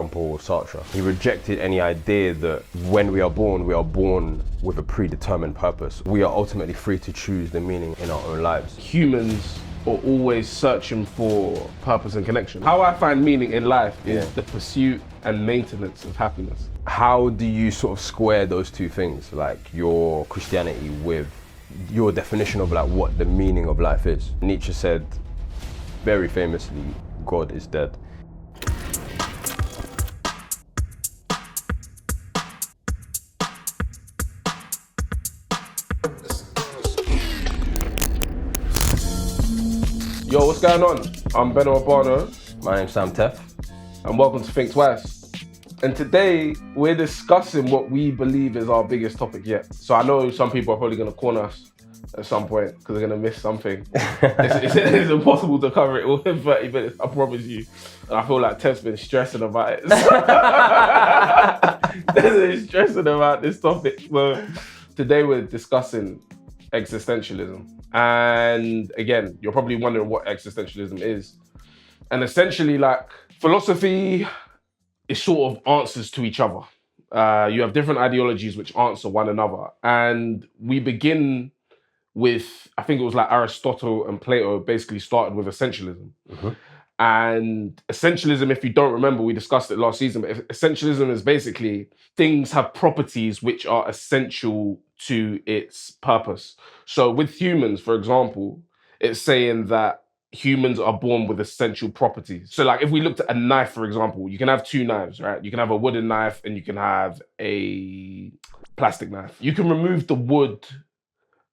Jean-Paul Sartre. He rejected any idea that when we are born with a predetermined purpose. We are ultimately free to choose the meaning in our own lives. Humans are always searching for purpose and connection. How I find meaning in life is the pursuit and maintenance of happiness. How do you sort of square those two things, like your Christianity with your definition of like what the meaning of life is? Nietzsche said very famously, God is dead. Yo, what's going on? I'm Ben Urbano. My name's Sam Tef. And welcome to Think Twice. And today we're discussing what we believe is our biggest topic yet. So I know some people are probably going to corner us at some point because they're going to miss something. It's impossible to cover it all in 30 minutes, I promise you. And I feel like Tef's been stressing about it. He's stressing about this topic. So today we're discussing existentialism. And again, you're probably wondering what existentialism is. And essentially, like, philosophy is sort of answers to each other. You have different ideologies which answer one another. And we begin with, I think it was like Aristotle and Plato basically started with essentialism. Mm-hmm. And essentialism, if you don't remember, we discussed it last season, but essentialism is basically things have properties which are essential to its purpose. So with humans, for example, it's saying that humans are born with essential properties. So like if we looked at a knife, for example, you can have two knives, right? You can have a wooden knife and you can have a plastic knife. You can remove the wood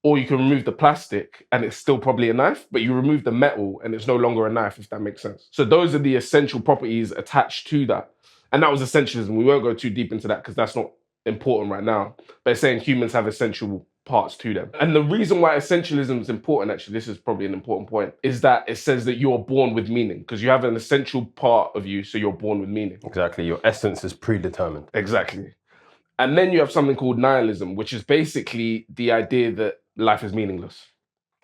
or you can remove the plastic and it's still probably a knife, but you remove the metal and it's no longer a knife, if that makes sense. So those are the essential properties attached to that. And that was essentialism. We won't go too deep into that because that's not important right now. But it's saying humans have essential parts to them. And the reason why essentialism is important, actually, this is probably an important point, is that it says that you're born with meaning because you have an essential part of you, so you're born with meaning. Exactly. Your essence is predetermined. Exactly. And then you have something called nihilism, which is basically the idea that life is meaningless.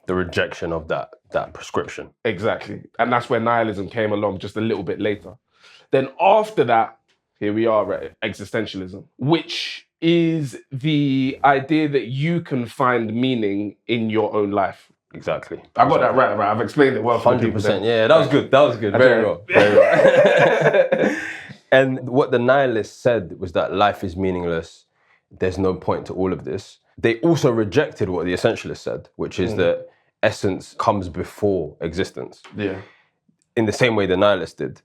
The rejection of that prescription. Exactly. And that's where nihilism came along just a little bit later. Then after that, here we are at existentialism, which is the idea that you can find meaning in your own life. Exactly. I got that right. I've explained it well for 100%. Yeah, that was good. Very well. And what the nihilists said was that life is meaningless. There's no point to all of this. They also rejected what the essentialists said, which is that essence comes before existence. Yeah. In the same way the nihilists did.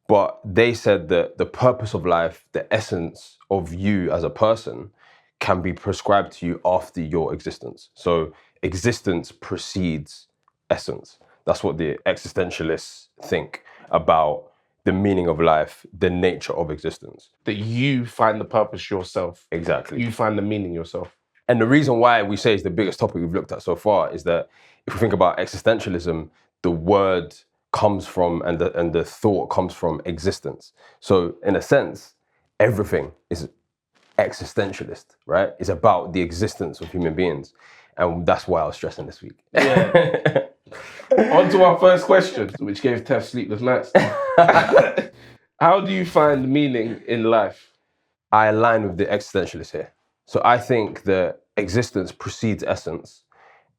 But they said that the purpose of life, the essence of you as a person, can be prescribed to you after your existence. So existence precedes essence. That's what the existentialists think about the meaning of life, the nature of existence. That you find the purpose yourself. Exactly. You find the meaning yourself. And the reason why we say it's the biggest topic we've looked at so far is that if we think about existentialism, the word comes from and the thought comes from existence. So in a sense, everything is existentialist, right? It's about the existence of human beings. And that's why I was stressing this week. Yeah. On to our first question, which gave Tef sleepless nights. How do you find meaning in life? I align with the existentialists here. So I think that existence precedes essence.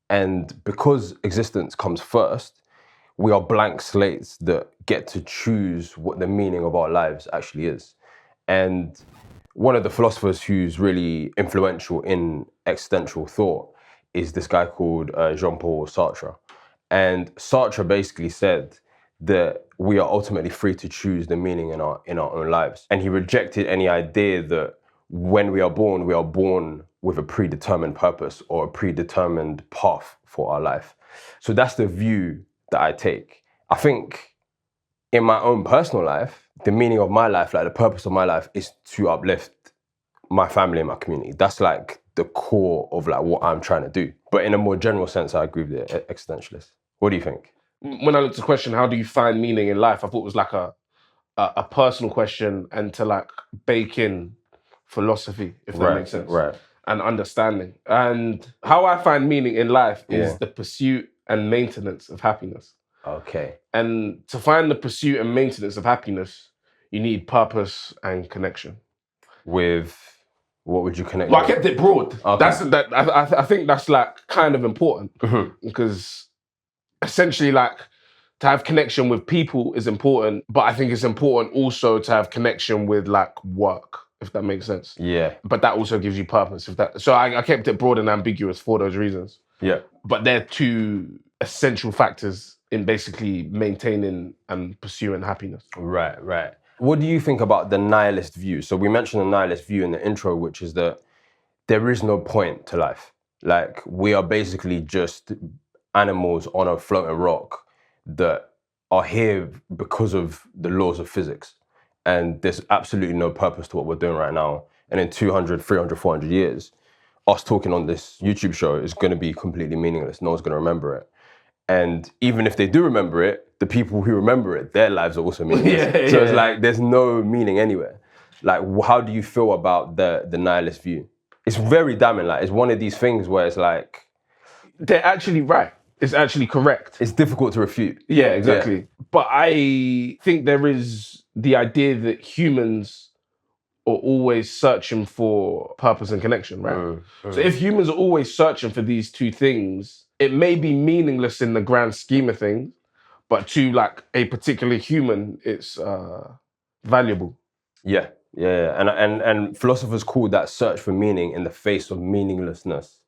And because existence comes first, we are blank slates that get to choose what the meaning of our lives actually is. And one of the philosophers who's really influential in existential thought is this guy called Jean-Paul Sartre. And Sartre basically said that we are ultimately free to choose the meaning in our own lives. And he rejected any idea that when we are born with a predetermined purpose or a predetermined path for our life. So that's the view that I take. I think in my own personal life, the meaning of my life, like the purpose of my life is to uplift my family and my community. That's like the core of like what I'm trying to do. But in a more general sense, I agree with the existentialists. What do you think? When I looked at the question, how do you find meaning in life? I thought it was like a personal question and to like bake in philosophy, if that makes sense. Right. And understanding. And how I find meaning in life is the pursuit and maintenance of happiness. Okay. And to find the pursuit and maintenance of happiness, you need purpose and connection. With what would you connect Well, I with? kept it broad. Okay. I think that's like kind of important because essentially, like, to have connection with people is important, but I think it's important also to have connection with like work, if that makes sense. Yeah. But that also gives you purpose. So I kept it broad and ambiguous for those reasons. Yeah. But they're two essential factors in basically maintaining and pursuing happiness. Right, right. What do you think about the nihilist view? So we mentioned the nihilist view in the intro, which is that there is no point to life. Like, we are basically just animals on a floating rock that are here because of the laws of physics. And there's absolutely no purpose to what we're doing right now. And in 200, 300, 400 years, us talking on this YouTube show is going to be completely meaningless. No one's going to remember it. And even if they do remember it, the people who remember it, their lives are also meaningless. So it's like, there's no meaning anywhere. Like, how do you feel about the nihilist view? It's very damning. Like, it's one of these things where it's like, they're actually right. It's actually correct. It's difficult to refute. Yeah, exactly. Yeah. But I think there is the idea that humans are always searching for purpose and connection, right? So if humans are always searching for these two things, it may be meaningless in the grand scheme of things, but to like a particular human, it's valuable. Yeah. And philosophers call that search for meaning in the face of meaninglessness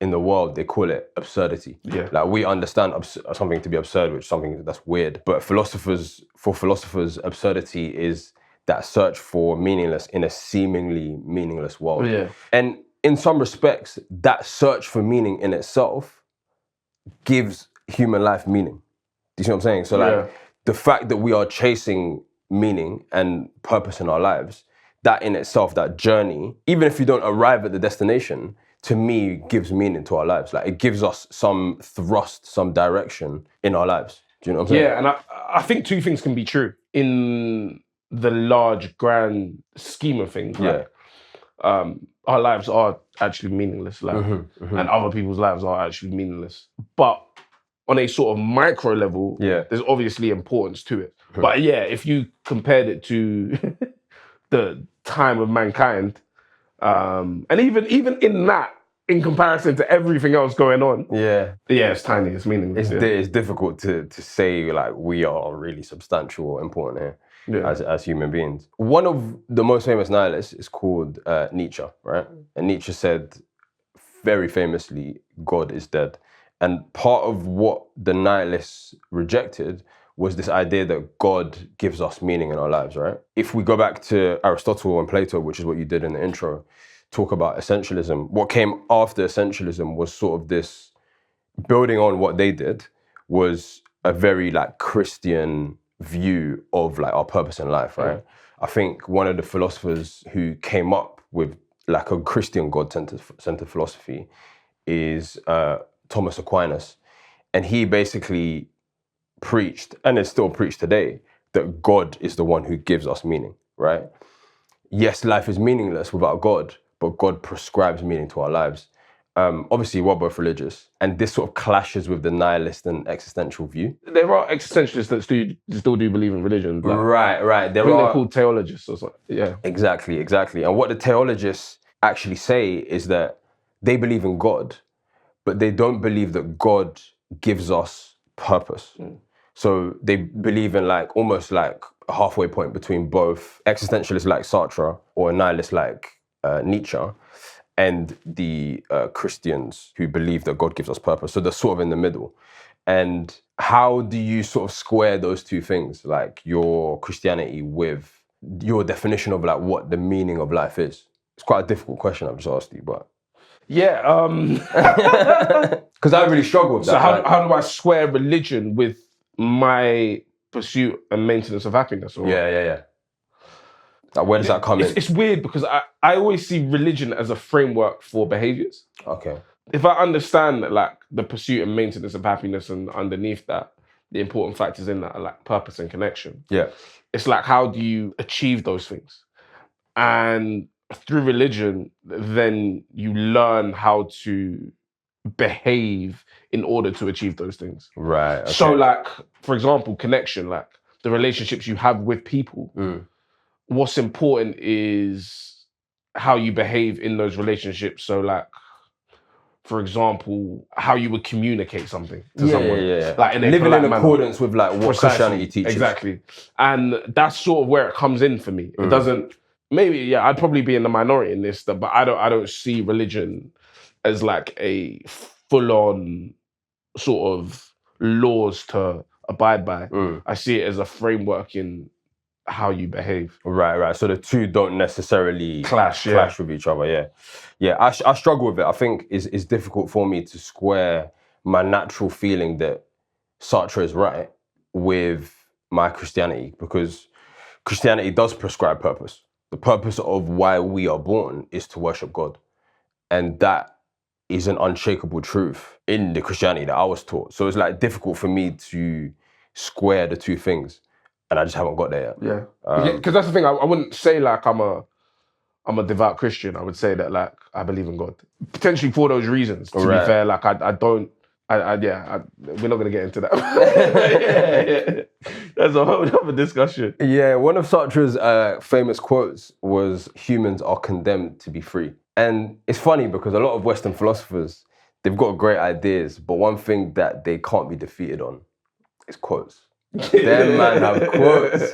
in the world, they call it absurdity. Yeah. Like, we understand something to be absurd, which is something that's weird. But for philosophers, absurdity is that search for meaningless in a seemingly meaningless world. Yeah. And in some respects, that search for meaning in itself gives human life meaning. Do you see what I'm saying? So like, the fact that we are chasing meaning and purpose in our lives, that in itself, that journey, even if you don't arrive at the destination, to me, gives meaning to our lives. Like, it gives us some thrust, some direction in our lives. Do you know what I'm saying? Yeah, and I think two things can be true in the large, grand scheme of things. Like, our lives are actually meaningless, like, and other people's lives are actually meaningless. But on a sort of micro level, there's obviously importance to it. But yeah, if you compared it to the time of mankind, and even in that, in comparison to everything else going on, it's tiny, it's meaningless. It's difficult to say like we are really substantial or important here as human beings. One of the most famous nihilists is called Nietzsche, right? And Nietzsche said very famously, God is dead. And part of what the nihilists rejected was this idea that God gives us meaning in our lives, right? If we go back to Aristotle and Plato, which is what you did in the intro, talk about essentialism, what came after essentialism was sort of this, building on what they did, was a very like Christian view of like our purpose in life, right? I think one of the philosophers who came up with like a Christian God-centered philosophy is Thomas Aquinas. And he basically preached, and is still preached today, that God is the one who gives us meaning, right? Yes, life is meaningless without God, but God prescribes meaning to our lives. Obviously, we're both religious, and this sort of clashes with the nihilist and existential view. There are existentialists that still do believe in religion. Like, right. They're called theologists or something. Yeah. Exactly. And what the theologists actually say is that they believe in God, but they don't believe that God gives us purpose. So they believe in like almost like a halfway point between both existentialists like Sartre or nihilists like Nietzsche and the Christians who believe that God gives us purpose. So they're sort of in the middle. And how do you sort of square those two things, like your Christianity with your definition of like what the meaning of life is? It's quite a difficult question I've just asked you, but... Yeah. Because I really struggle with that. So how do I square religion with my pursuit and maintenance of happiness? Or... Yeah. Like, where does that come in? It's weird because I always see religion as a framework for behaviors. Okay. If I understand that, like, the pursuit and maintenance of happiness, and underneath that, the important factors in that are like purpose and connection. Yeah. It's like, how do you achieve those things? And through religion, then you learn how to behave in order to achieve those things. Right. Okay. So like, for example, connection, like the relationships you have with people, what's important is how you behave in those relationships. So like, for example, how you would communicate something to someone. Like in a living polite in manner. accordance with like what Christianity teaches. Exactly. And that's sort of where it comes in for me. It doesn't, maybe, I'd probably be in the minority in this, but I don't see religion as like a full-on sort of laws to abide by. I see it as a framework in how you behave. Right. So the two don't necessarily clash with each other. Yeah. I struggle with it. I think it's difficult for me to square my natural feeling that Sartre is right with my Christianity, because Christianity does prescribe purpose. The purpose of why we are born is to worship God, and that is an unshakable truth in the Christianity that I was taught. So it's like difficult for me to square the two things, and I just haven't got there yet. Yeah, because that's the thing. I wouldn't say like I'm a devout Christian. I would say that like I believe in God, potentially for those reasons. To be fair, like I don't. We're not gonna get into that. That's a whole other discussion. Yeah, one of Sartre's famous quotes was, "Humans are condemned to be free." And it's funny because a lot of Western philosophers, they've got great ideas, but one thing that they can't be defeated on is quotes. Them man have quotes.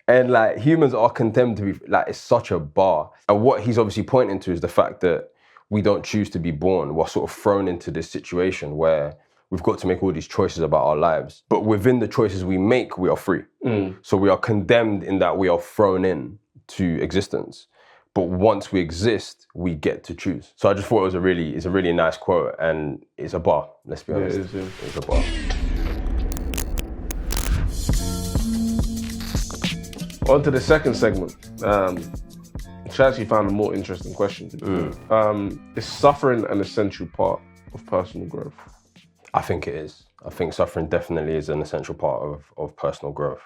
And like, humans are condemned to be, like, it's such a bar. And what he's obviously pointing to is the fact that we don't choose to be born. We're sort of thrown into this situation where we've got to make all these choices about our lives. But within the choices we make, we are free. So we are condemned in that we are thrown in to existence. But once we exist, we get to choose. So I just thought it's a really nice quote, and it's a bar, let's be honest. It is. It's a bar. On to the second segment. Which I actually found a more interesting question. Is suffering an essential part of personal growth? I think it is. I think suffering definitely is an essential part of personal growth.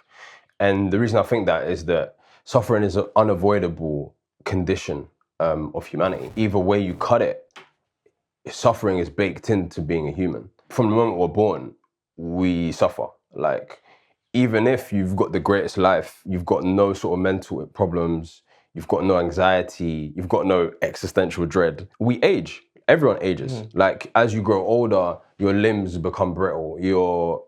And the reason I think that is that suffering is an unavoidable condition of humanity. Either way you cut it, suffering is baked into being a human. From the moment we're born, we suffer. Like, even if you've got the greatest life, you've got no sort of mental problems, you've got no anxiety, you've got no existential dread. We age. Everyone ages. Like, as you grow older, your limbs become brittle, your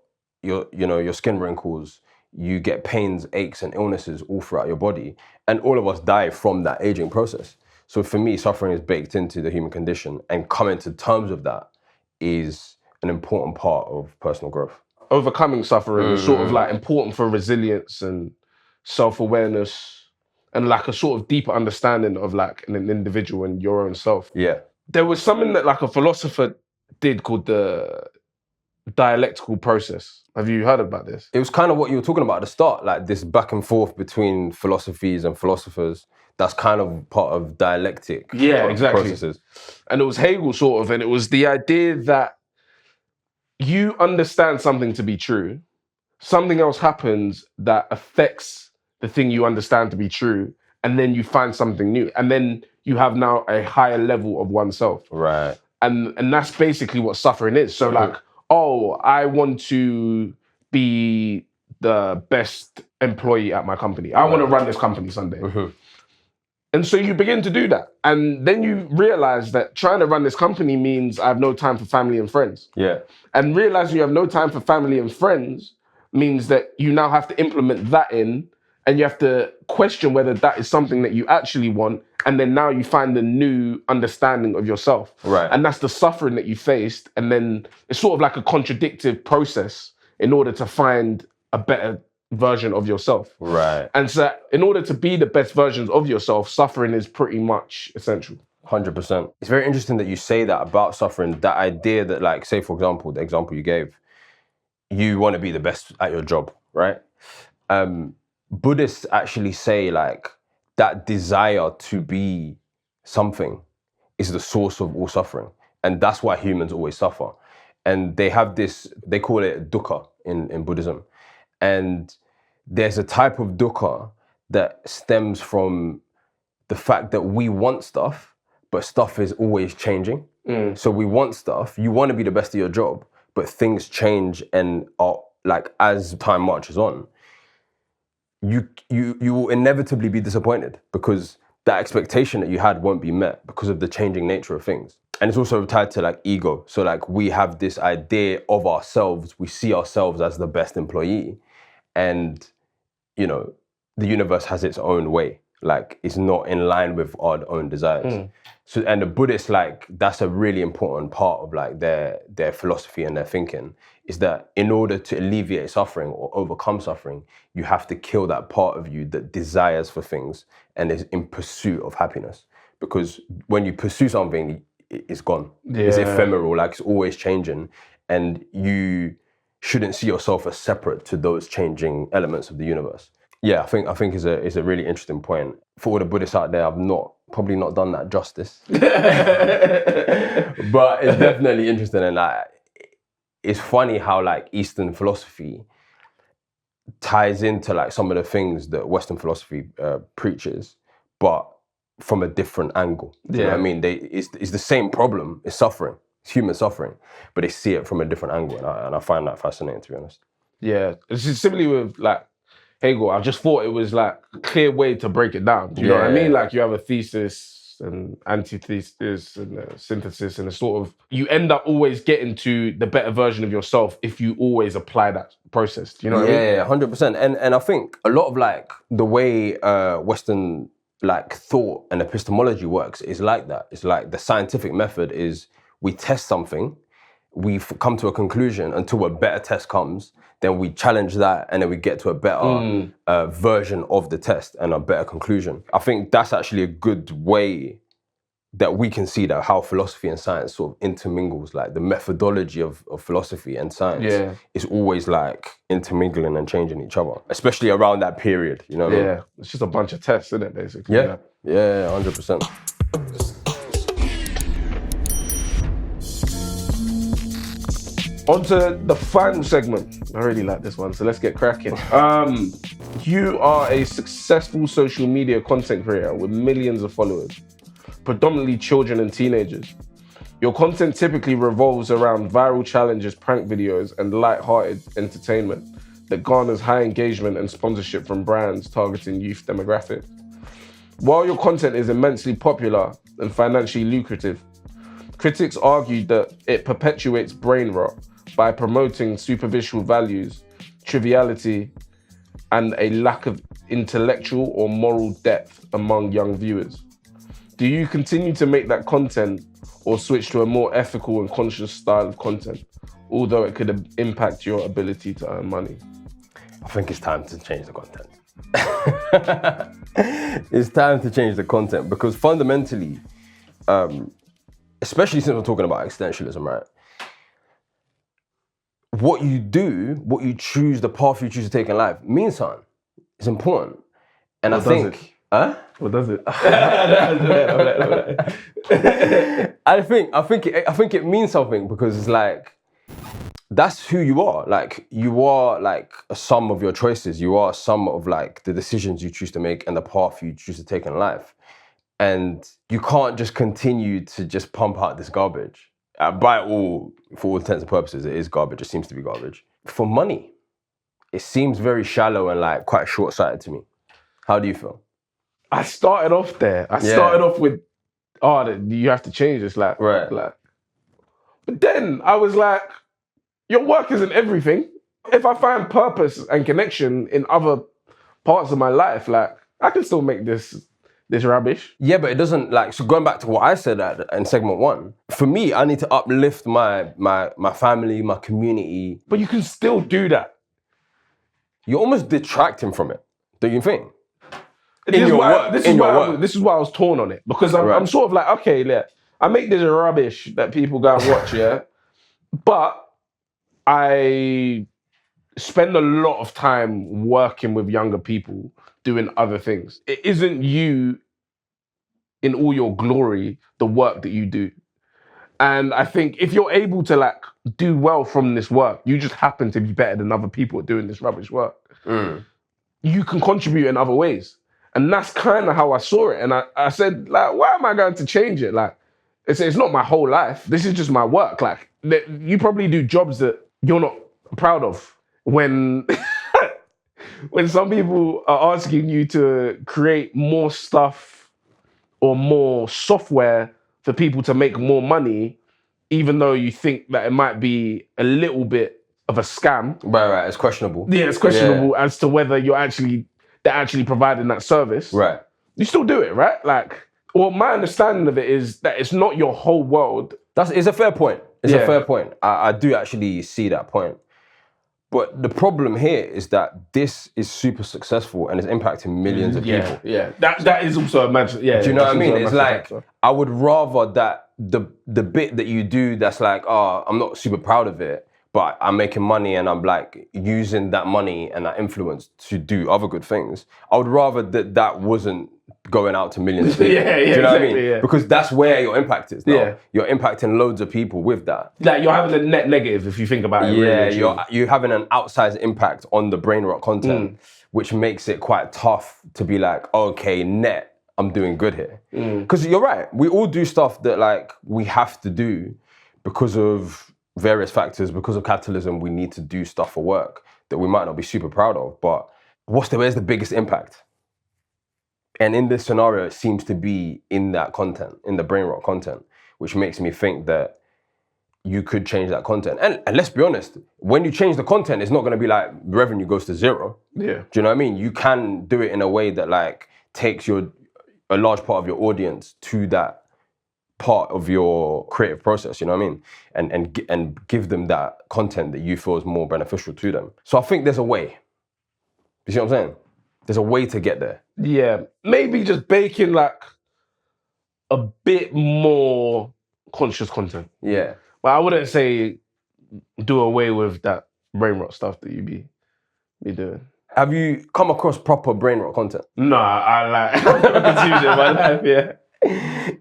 skin wrinkles, you get pains, aches, and illnesses all throughout your body. And all of us die from that aging process. So for me, suffering is baked into the human condition, and coming to terms with that is an important part of personal growth. Overcoming suffering is sort of like important for resilience and self-awareness and like a sort of deeper understanding of like an individual and your own self. Yeah. There was something that like a philosopher did called the dialectical process. Have you heard about this? It was kind of what you were talking about at the start, like this back and forth between philosophies and philosophers. That's kind of part of dialectic processes. And it was Hegel sort of, and it was the idea that you understand something to be true, something else happens that affects the thing you understand to be true, and then you find something new. And then you have now a higher level of oneself. Right. And that's basically what suffering is. So like, oh, I want to be the best employee at my company. I want to run this company someday. And so you begin to do that. And then you realize that trying to run this company means I have no time for family and friends. Yeah. And realizing you have no time for family and friends means that you now have to implement that in, and you have to question whether that is something that you actually want. And then now you find a new understanding of yourself. Right. And that's the suffering that you faced. And then it's sort of like a contradictive process in order to find a better version of yourself. Right. And so in order to be the best versions of yourself, suffering is pretty much essential. 100%. It's very interesting that you say that about suffering, that idea that, like, say, for example, the example you gave, you want to be the best at your job, right? Buddhists actually say, like, that desire to be something is the source of all suffering. And that's why humans always suffer. And they have this, they call it dukkha in Buddhism. And there's a type of dukkha that stems from the fact that we want stuff, but stuff is always changing. So we want stuff, you want to be the best at your job, but things change and are, like, as time marches on, you will inevitably be disappointed because that expectation that you had won't be met because of the changing nature of things. And it's also tied to like ego. So like we have this idea of ourselves, we see ourselves as the best employee, and you know, the universe has its own way. Like it's not in line with our own desires. So, and the Buddhists, like, that's a really important part of like their philosophy and their thinking, is that in order to alleviate suffering or overcome suffering, you have to kill that part of you that desires for things and is in pursuit of happiness. Because when you pursue something, it's gone. Yeah. It's ephemeral, like it's always changing, and you shouldn't see yourself as separate to those changing elements of the universe. Yeah, I think is a really interesting point. For all the Buddhists out there, I've probably not done that justice. But it's definitely interesting, and like it's funny how like Eastern philosophy ties into like some of the things that Western philosophy preaches, but from a different angle. Do you know what I mean? It's the same problem, it's suffering, it's human suffering, but they see it from a different angle, and I find that fascinating, to be honest. Yeah, it's just similarly with like Hegel. I just thought it was like a clear way to break it down. Do you know what I mean? Like you have a thesis and antithesis and a synthesis, and a sort of, you end up always getting to the better version of yourself if you always apply that process. Do you know what I mean? Yeah, 100%. And I think a lot of like the way Western like thought and epistemology works is like that. It's like the scientific method is we test something, we come to a conclusion until a better test comes, then we challenge that, and then we get to a better version of the test and a better conclusion. I think that's actually a good way that we can see that how philosophy and science sort of intermingles. Like the methodology of philosophy and science is always like intermingling and changing each other, especially around that period, you know what I mean? Yeah, it's just a bunch of tests, isn't it, basically? Yeah, 100%. On to the final segment. I really like this one, so let's get cracking. You are a successful social media content creator with millions of followers, predominantly children and teenagers. Your content typically revolves around viral challenges, prank videos, and light-hearted entertainment that garners high engagement and sponsorship from brands targeting youth demographics. While your content is immensely popular and financially lucrative, critics argue that it perpetuates brain rot by promoting superficial values, triviality, and a lack of intellectual or moral depth among young viewers. Do you continue to make that content or switch to a more ethical and conscious style of content, although it could impact your ability to earn money? I think it's time to change the content. It's time to change the content because fundamentally, especially since we're talking about existentialism, right? What you do, what you choose, the path you choose to take in life means something. It's important. And what I think... What does it? I think it means something because it's like, that's who you are. Like, you are like a sum of your choices. You are a sum of like the decisions you choose to make and the path you choose to take in life. And you can't just continue to just pump out this garbage. For all intents and purposes, it is garbage. It seems to be garbage. For money, it seems very shallow and like quite short-sighted to me. How do you feel? I started off there. I started off with, you have to change this, like. But then I was like, your work isn't everything. If I find purpose and connection in other parts of my life, like, I can still make this rubbish. Yeah, but it doesn't, like, so going back to what I said in segment 1, for me, I need to uplift my family, my community. But you can still do that. You're almost detracting from it, don't you think? This is why I was torn on it, because I'm sort of like, okay, I make this rubbish that people go and watch, but I spend a lot of time working with younger people doing other things. It isn't you in all your glory, the work that you do. And I think if you're able to like do well from this work, you just happen to be better than other people doing this rubbish work. You can contribute in other ways. And that's kind of how I saw it. And I said, like, why am I going to change it? Like, it's not my whole life. This is just my work. Like, you probably do jobs that you're not proud of when when some people are asking you to create more stuff or more software for people to make more money, even though you think that it might be a little bit of a scam. Right. It's questionable. Yeah, it's questionable as to whether they're actually providing that service. Right. You still do it, right? Like, well, my understanding of it is that it's not your whole world. It's a fair point. It's a fair point. I do actually see that point. But the problem here is that this is super successful and is impacting millions of people. Yeah, that is also a massive. Yeah, do you know what I mean? It's like factor. I would rather that the bit that you do that's like, oh, I'm not super proud of it, but I'm making money and I'm like using that money and that influence to do other good things. I would rather that wasn't going out to millions of people. Yeah, do you know what I mean? Yeah. Because that's where your impact is now. Yeah. You're impacting loads of people with that. Like you're having a net negative if you think about it. Yeah, really, you're having an outsized impact on the brain rot content, which makes it quite tough to be like, okay, net, I'm doing good here. Because you're right, we all do stuff that like we have to do because of various factors, because of capitalism. We need to do stuff for work that we might not be super proud of, but where's the biggest impact? And in this scenario, it seems to be in that content, in the brain rot content, which makes me think that you could change that content. And let's be honest, when you change the content, it's not going to be like revenue goes to zero. Yeah. Do you know what I mean? You can do it in a way that like takes a large part of your audience to that part of your creative process, you know what I mean? And give them that content that you feel is more beneficial to them. So I think there's a way. You see what I'm saying? There's a way to get there. Yeah, maybe just baking like a bit more conscious content. Yeah. But I wouldn't say do away with that brain rot stuff that you be doing. Have you come across proper brain rot content? No, I like I've never consumed it in my life, yeah.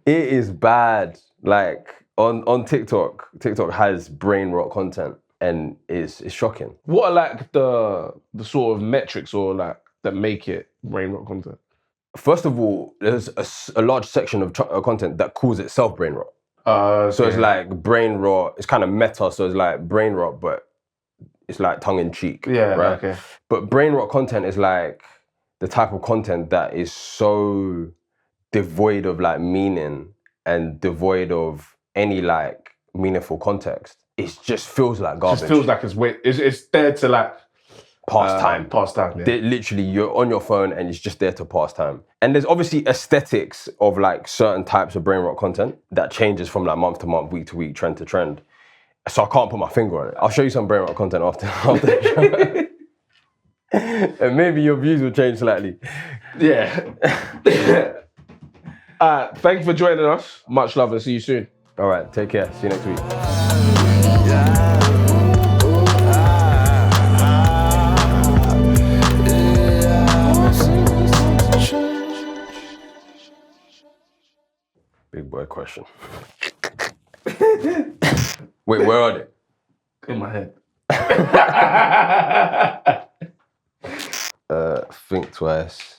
It is bad. Like on TikTok has brain rot content and it's shocking. What are like the sort of metrics or like that make it brain rot content? First of all, there's a large section of content that calls itself brain rot. Okay. So it's like brain rot, it's kind of meta, so it's like brain rot, but it's like tongue in cheek. Yeah, right? okay. But brain rot content is like the type of content that is so devoid of like meaning and devoid of any like meaningful context. It just feels like garbage. It just feels like it's there to like Pass time. Yeah. Literally, you're on your phone and it's just there to pass time. And there's obviously aesthetics of like certain types of brain rot content that changes from like month to month, week to week, trend to trend. So I can't put my finger on it. I'll show you some brain rot content after the show. And maybe your views will change slightly. Yeah. Thank you for joining us. Much love and see you soon. All right, take care. See you next week. Big boy question. Wait, where are they? In my head. Think twice.